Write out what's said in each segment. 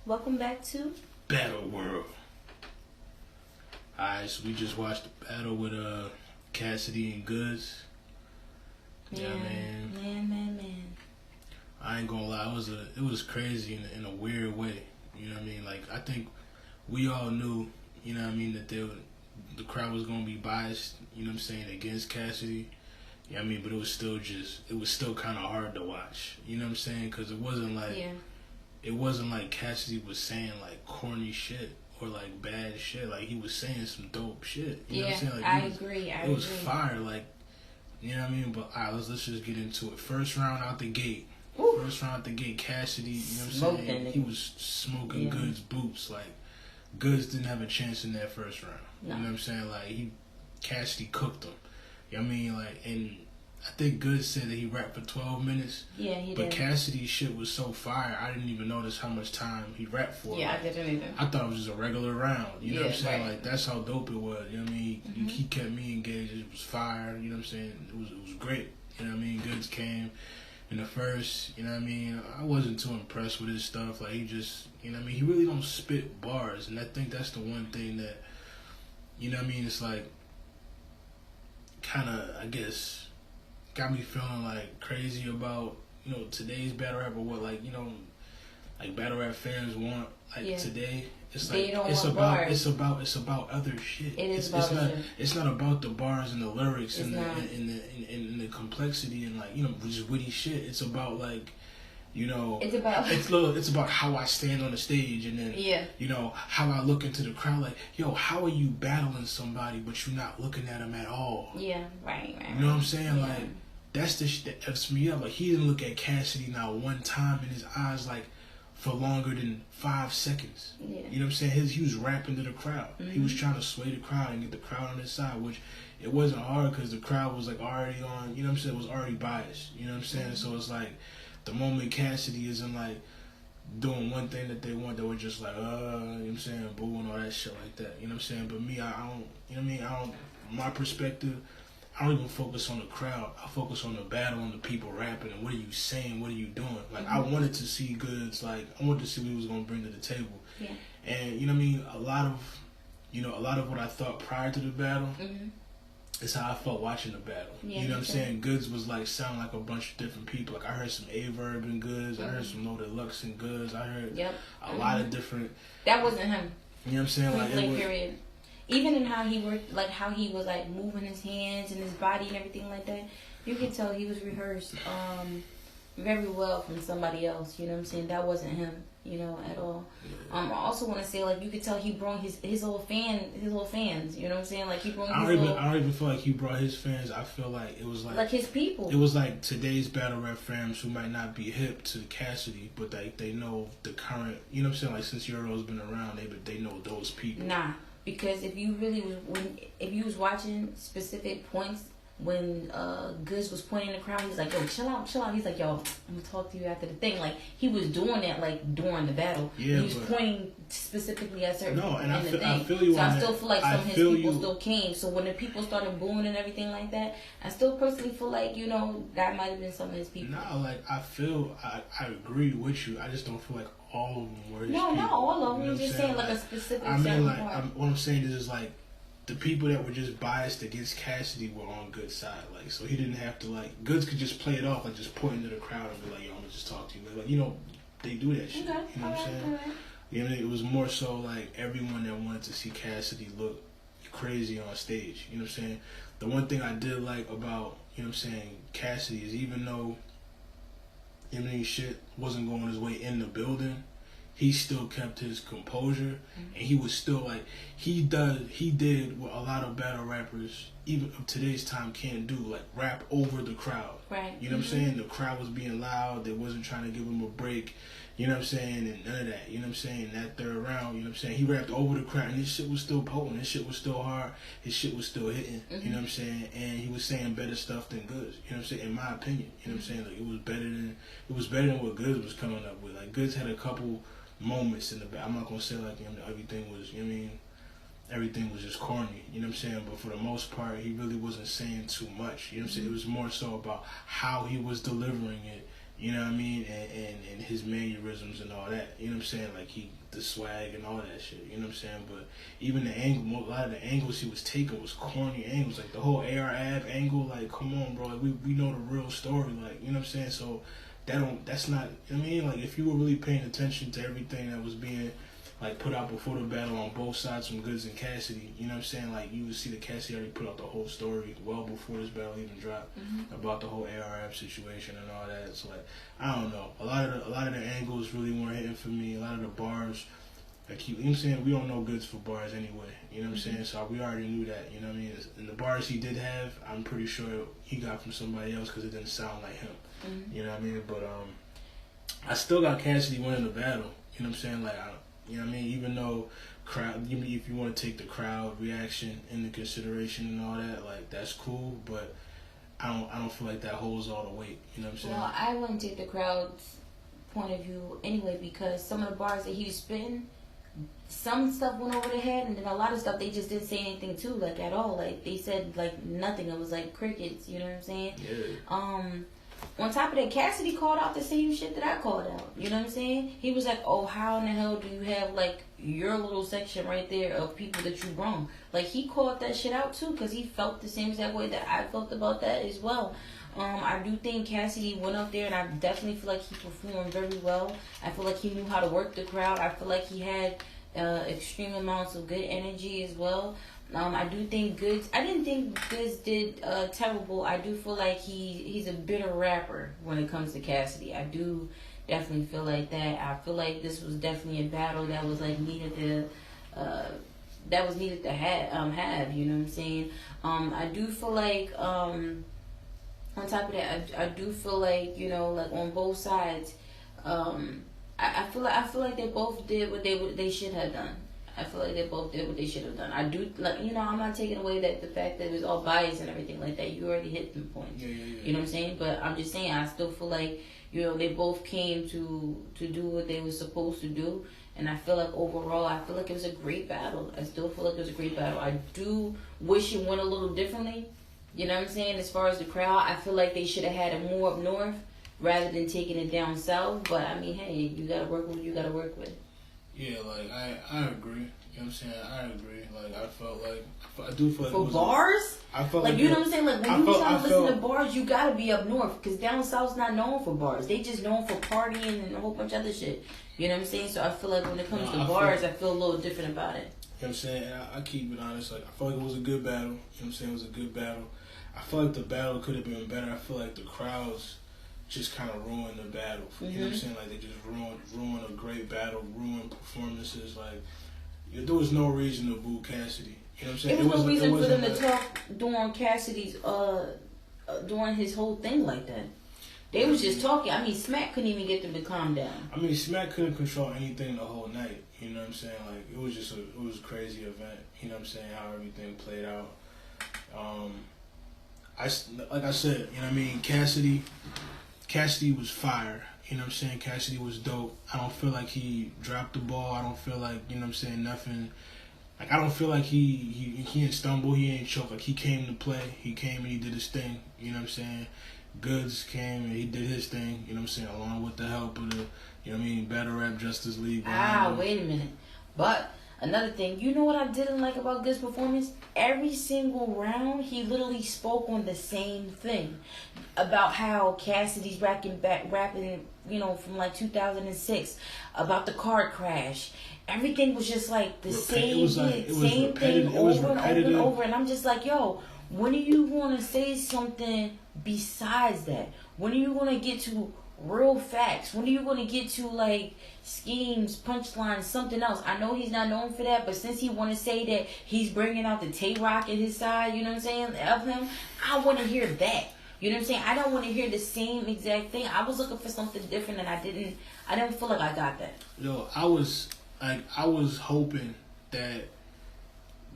Welcome back to Battle World. Alright, so we just watched the battle with Cassidy and Goodz. Yeah, man. I ain't gonna lie, it was crazy in a weird way. You know what I mean? Like, I think we all knew, you know what I mean, that the crowd was gonna be biased, you know what I'm saying, against Cassidy. You know what I mean? But it was still kind of hard to watch. You know what I'm saying? Because it wasn't like Cassidy was saying like corny shit or like bad shit. Like, he was saying some dope shit. You know what I'm saying? Like, I agree. It was fire. Like, you know what I mean? But alright, let's just get into it. First round out the gate. Cassidy, you know what I'm saying? He was smoking Goodz boots. Like, Goodz didn't have a chance in that first round. No. You know what I'm saying? Like, Cassidy cooked him. You know what I mean? Like, and I think Goodz said that he rapped for 12 minutes. Yeah, he did. But Cassidy's shit was so fire, I didn't even notice how much time he rapped for. Yeah, like, I didn't either. I thought it was just a regular round. You know what I'm saying? Right. Like, that's how dope it was. You know what I mean? He kept me engaged. It was fire. You know what I'm saying? It was great. You know what I mean? Goodz came in the first. You know what I mean? I wasn't too impressed with his stuff. Like, he just, you know what I mean? He really don't spit bars. And I think that's the one thing that, you know what I mean? It's like, kind of, I guess, got me feeling like crazy about, you know, today's battle rap, or what, like, you know, like battle rap fans want, like, today. It's like it's about other shit. It's not about the bars and the lyrics and the complexity and, like, you know, just witty shit. It's about, like, you know, it's about how I stand on the stage, and then you know, how I look into the crowd. Like, yo, how are you battling somebody but you're not looking at them at all? Yeah, right. You know what I'm saying? Yeah. Like, that's the shit that F's me up. Like, he didn't look at Cassidy not one time in his eyes, like, for longer than 5 seconds. Yeah. You know what I'm saying? He was rapping to the crowd. He was trying to sway the crowd and get the crowd on his side, which it wasn't hard because the crowd was, like, already on, you know what I'm saying, it was already biased. You know what I'm saying? So it's like, the moment Cassidy isn't, like, doing one thing that they want, they were just like, you know what I'm saying, boo, and all that shit like that. You know what I'm saying? But me, I don't, you know what I mean? My perspective, I don't even focus on the crowd. I focus on the battle and the people rapping and what are you saying, what are you doing. Like, I wanted to see Goodz, like, I wanted to see what he was going to bring to the table. Yeah. And, you know what I mean, a lot of what I thought prior to the battle is how I felt watching the battle. Yeah, you know what I'm saying? Goodz was, like, sound like a bunch of different people. Like, I heard some Averb in Goodz. I heard some Loaded Lux in Goodz. I heard a lot of different... That wasn't him. You know what I'm saying? Like, period. Even in how he worked, like, how he was, like, moving his hands and his body and everything like that, you could tell he was rehearsed very well from somebody else. You know what I'm saying? That wasn't him, you know, at all. I also want to say, like, you could tell he brought his little fans. You know what I'm saying? Like, he brought I don't even feel like he brought his fans. I feel like it was like his people. It was like today's battle rap fans who might not be hip to Cassidy, but they know the current. You know what I'm saying? Like, since Euro's been around, they know those people. Nah. Because if you was watching specific points when Goodz was pointing in the crowd, he was like, yo, chill out. He's like, yo, I'm gonna talk to you after the thing. Like, he was doing that, like, during the battle. Yeah, he was pointing specifically at certain people in the thing. I feel you. So I still feel like some of his people still came. So when the people started booing and everything like that, I still personally feel like, you know, that might have been some of his people. No, like, I agree with you. I just don't feel like all of them were his people. Not all of them. You know I'm just saying, like, a specific I mean, like, part. what I'm saying is like, the people that were just biased against Cassidy were on Goodz' side. Like, so he didn't have to, like, Goodz could just play it off, like, just point into the crowd and be like, yo, I'm gonna just talk to you. Like, you know, they do that shit. Okay. You know what I'm saying? Right. You know, it was more so like everyone that wanted to see Cassidy look crazy on stage. You know what I'm saying? The one thing I did like about, you know what I'm saying, Cassidy is, even though, you know, shit wasn't going his way in the building, he still kept his composure, and he was still like, he did what a lot of battle rappers even of today's time can't do, like, rap over the crowd. Right. You know what I'm saying? The crowd was being loud, they wasn't trying to give him a break, you know what I'm saying, and none of that, you know what I'm saying, that third round, you know what I'm saying, he rapped over the crowd, and his shit was still potent, his shit was still hard, his shit was still hitting, you know what I'm saying, and he was saying better stuff than Goodz, you know what I'm saying, in my opinion, you know what I'm saying, like, it was better than what Goodz was coming up with. Like, Goodz had a couple moments in the back. I'm not gonna say, like, you know, everything was, you know what I mean, everything was just corny, you know what I'm saying, but for the most part, he really wasn't saying too much, you know what I'm saying, it was more so about how he was delivering it, You know what I mean? And his mannerisms and all that. You know what I'm saying? Like the swag and all that shit. You know what I'm saying? But even the angle, a lot of the angles he was taking was corny angles. Like the whole AR-AB angle, like, come on, bro. Like, we know the real story. Like, you know what I'm saying? So that's not, I mean, like, if you were really paying attention to everything that was being, like, put out before the battle on both sides from Goodz and Cassidy, you know what I'm saying? Like, you would see that Cassidy already put out the whole story well before this battle even dropped about the whole AR-AB situation and all that. So, like, I don't know. A lot of the angles really weren't hitting for me. A lot of the bars, you know what I'm saying? We don't know Goodz for bars anyway. You know what I'm saying? So we already knew that. You know what I mean? And the bars he did have, I'm pretty sure he got from somebody else because it didn't sound like him. You know what I mean? But I still got Cassidy winning the battle. You know what I'm saying? Like, you know what I mean? Even though even if you want to take the crowd reaction into consideration and all that, like, that's cool. But I don't feel like that holds all the weight. You know what I'm saying? Well, I wouldn't take the crowd's point of view anyway, because some of the bars that he was spitting, some stuff went over the head, and then a lot of stuff they just didn't say anything to, like, at all. Like, they said, like, nothing. It was like crickets. You know what I'm saying? Yeah. On top of that, Cassidy called out the same shit that I called out. You know what I'm saying? He was like, oh, how in the hell do you have, like, your little section right there of people that you wrong? Like, he called that shit out, too, because he felt the same exact way that I felt about that as well. I do think Cassidy went up there, and I definitely feel like he performed very well. I feel like he knew how to work the crowd. I feel like he had extreme amounts of good energy as well. I do think Goodz, I didn't think Goodz did terrible. I do feel like he's a bitter rapper when it comes to Cassidy. I do definitely feel like that. I feel like this was definitely a battle that was like needed to have, you know what I'm saying? I do feel like on top of that, I do feel like, you know, like on both sides, I feel like they both did what they should have done. I feel like they both did what they should have done. I do, like, you know, I'm not taking away that the fact that it was all biased and everything like that. You already hit the point. Yeah. You know what I'm saying? But I'm just saying, I still feel like, you know, they both came to do what they were supposed to do. And I feel like overall, I feel like it was a great battle. I still feel like it was a great battle. I do wish it went a little differently. You know what I'm saying? As far as the crowd, I feel like they should have had it more up north rather than taking it down south. But I mean, hey, you gotta work with what you gotta work with. Yeah, like, I agree. You know what I'm saying? I agree. Like, I felt like, I do feel like for bars? I felt like, you know what I'm saying? Like, when you try to listen to bars, you gotta be up north. Because down south's not known for bars. They just known for partying and a whole bunch of other shit. You know what I'm saying? So I feel like when it comes to bars, I feel a little different about it. You know what I'm saying? And I keep it honest. Like, I feel like it was a good battle. You know what I'm saying? It was a good battle. I feel like the battle could have been better. I feel like the crowds just kind of ruined the battle. You know what I'm saying? Like, they just ruined a great battle, ruined performances. Like, there was no reason to boo Cassidy. You know what I'm saying? It was no reason for them to talk during Cassidy's, during his whole thing like that. They was just talking. I mean, Smack couldn't even get them to calm down. I mean, Smack couldn't control anything the whole night. You know what I'm saying? Like, it was just it was a crazy event. You know what I'm saying? How everything played out. Like I said, you know what I mean? Cassidy was fire. You know what I'm saying? Cassidy was dope. I don't feel like he dropped the ball. I don't feel like, you know what I'm saying, nothing. Like, I don't feel like he didn't stumble. He ain't choke. Like, he came to play. He came and he did his thing. You know what I'm saying? Goodz came and he did his thing. You know what I'm saying? Along with the help of the, you know what I mean, Battle Rap Justice League. Wait a minute. But another thing, you know what I didn't like about Goodz' performance? Every single round, he literally spoke on the same thing. About how Cassidy's rapping, you know, from like 2006. About the car crash. Everything was just like the same thing over and over. And I'm just like, yo, when are you going to say something besides that? When are you going to get to real facts? When are you going to get to, like, schemes, punchlines, something else? I know he's not known for that, but since he want to say that he's bringing out the Tay-Rock at his side, you know what I'm saying, of him, I want to hear that. You know what I'm saying? I don't want to hear the same exact thing. I was looking for something different, and I didn't feel like I got that. Yo, I was hoping that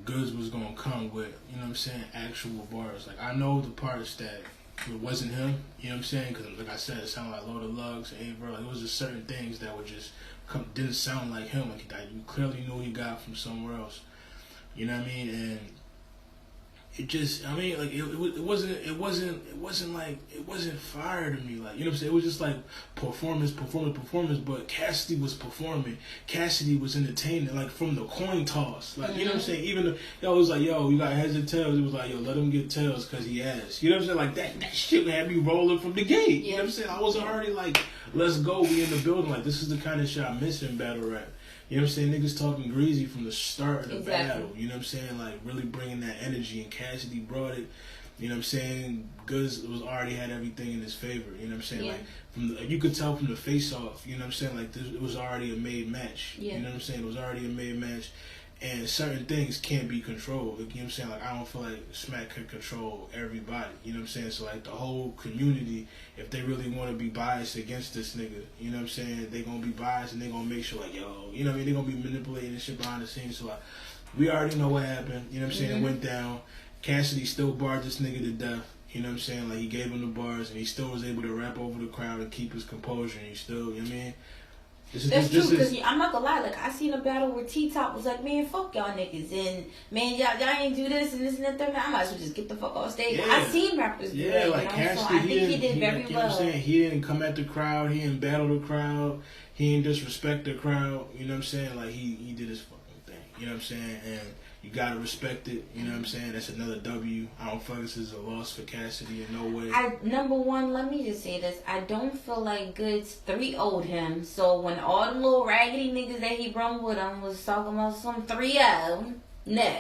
Goodz was gonna come with, you know what I'm saying, actual bars. Like, I know the parts that it wasn't him, you know what I'm saying, because like I said, it sounded like Lord of Lugs, Aver. Like, it was just certain things that would just didn't sound like him. Like, you clearly knew he got from somewhere else. You know what I mean? And it just, I mean, like it wasn't fire to me, like, you know what I'm saying? It was just like performance. But Cassidy was performing. Cassidy was entertaining, like from the coin toss, like, you know what I'm saying? Even it was like, yo, you got heads or tails. It was like, yo, let him get tails because he asked. You know what I'm saying? Like that shit had me rolling from the gate. You know what I'm saying? I was already like, let's go. We in the building. Like, this is the kind of shit I miss in battle rap. You know what I'm saying? Niggas talking greasy from the start of the battle. You know what I'm saying? Like, really bringing that energy. And Cassidy brought it. You know what I'm saying? Goodz was already had everything in his favor. You know what I'm saying? Like, you could tell from the face-off. You know what I'm saying? Like, it was already a made match. You know what I'm saying? It was already a made match. And certain things can't be controlled. You know what I'm saying? Like, I don't feel like Smack can control everybody. You know what I'm saying? So, like, the whole community, if they really want to be biased against this nigga, you know what I'm saying? They going to be biased and they going to make sure, like, yo, you know what I mean? They going to be manipulating this shit behind the scenes. So, like, we already know what happened. You know what I'm saying? It went down. Cassidy still barred this nigga to death. You know what I'm saying? Like, he gave him the bars and he still was able to rap over the crowd and keep his composure. And he still, you know what I mean? That's true, because I'm not gonna lie, like, I seen a battle where T-Top was like, man, fuck y'all niggas, and man, y'all ain't do this and this and that, I might as well just get the fuck off stage. I seen rappers do that, like, you know? So I think he did very well. You know what I'm saying? He didn't come at the crowd, he didn't battle the crowd, he didn't disrespect the crowd, you know what I'm saying? Like, he did his fucking thing, you know what I'm saying? And you gotta respect it, you know what I'm saying? That's another W. I don't feel this is a loss for Cassidy in no way. Number one, let me just say this. I don't feel like Goodz 3-0'd him. So when all the little raggedy niggas that he brung with him was talking about some 3-0, no.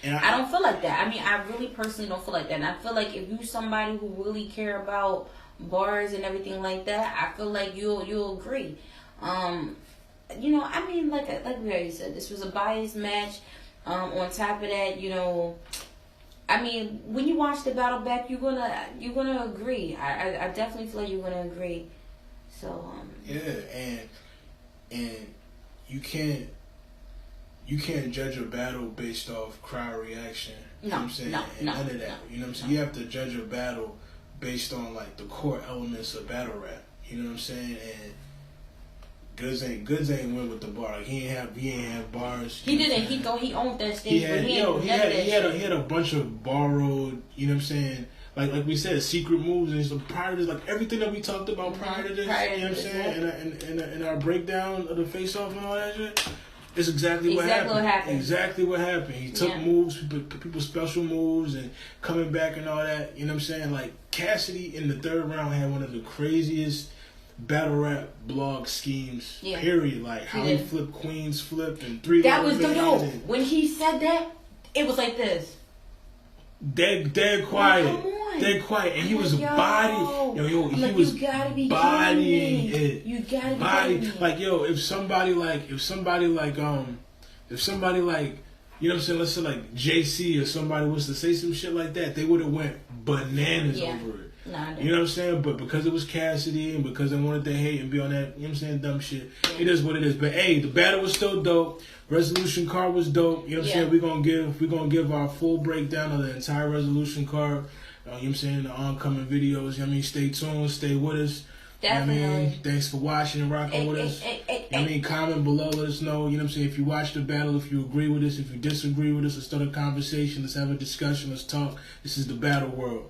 And I don't feel like that. I mean, I really personally don't feel like that. And I feel like if you somebody who really care about bars and everything like that, I feel like you'll agree. You know, I mean, like we already said, this was a biased match. On top of that, you know, I mean, when you watch the battle back, you're gonna agree. I definitely feel like you're gonna agree. So and you can't judge a battle based off crowd reaction. You know what I'm saying? None of that. You know what I'm saying? You have to judge a battle based on, like, the core elements of battle rap. You know what I'm saying? And Goodz ain't win with the bar. Like, he ain't have bars. He didn't. He owned that stage. He had a bunch of borrowed. You know what I'm saying? Like we said, secret moves and some prior to this, like everything that we talked about prior to this. You know what I'm saying? And our breakdown of the face off and all that shit. It's exactly what happened. Exactly what happened. He took moves, people's special moves, and coming back and all that. You know what I'm saying? Like, Cassidy in the third round had one of the craziest battle rap blog schemes, period. Like, how he flipped Queen's flip and 3. That was when he said that, it was like this. Dead quiet. Dead quiet. And he was bodying. He was bodying it. You gotta be kidding me. Like, yo, if somebody like, you know what I'm saying, let's say like JC or somebody was to say some shit like that, they would have went bananas over it. You know what I'm saying? But because it was Cassidy and because they wanted to hate and be on that, you know what I'm saying, dumb shit, it is what it is. But hey, the battle was still dope. Resolution card was dope. You know what I'm saying? We're gonna give our full breakdown of the entire resolution card. You know what I'm saying? The oncoming videos. You know what I mean? Stay tuned, stay with us. Definitely. You know what I mean? Thanks for watching and rocking with us. You know what I mean? Comment below, let us know. You know what I'm saying? If you watch the battle, if you agree with us, if you disagree with us, let's start a conversation. Let's have a discussion. Let's talk. This is the battle world.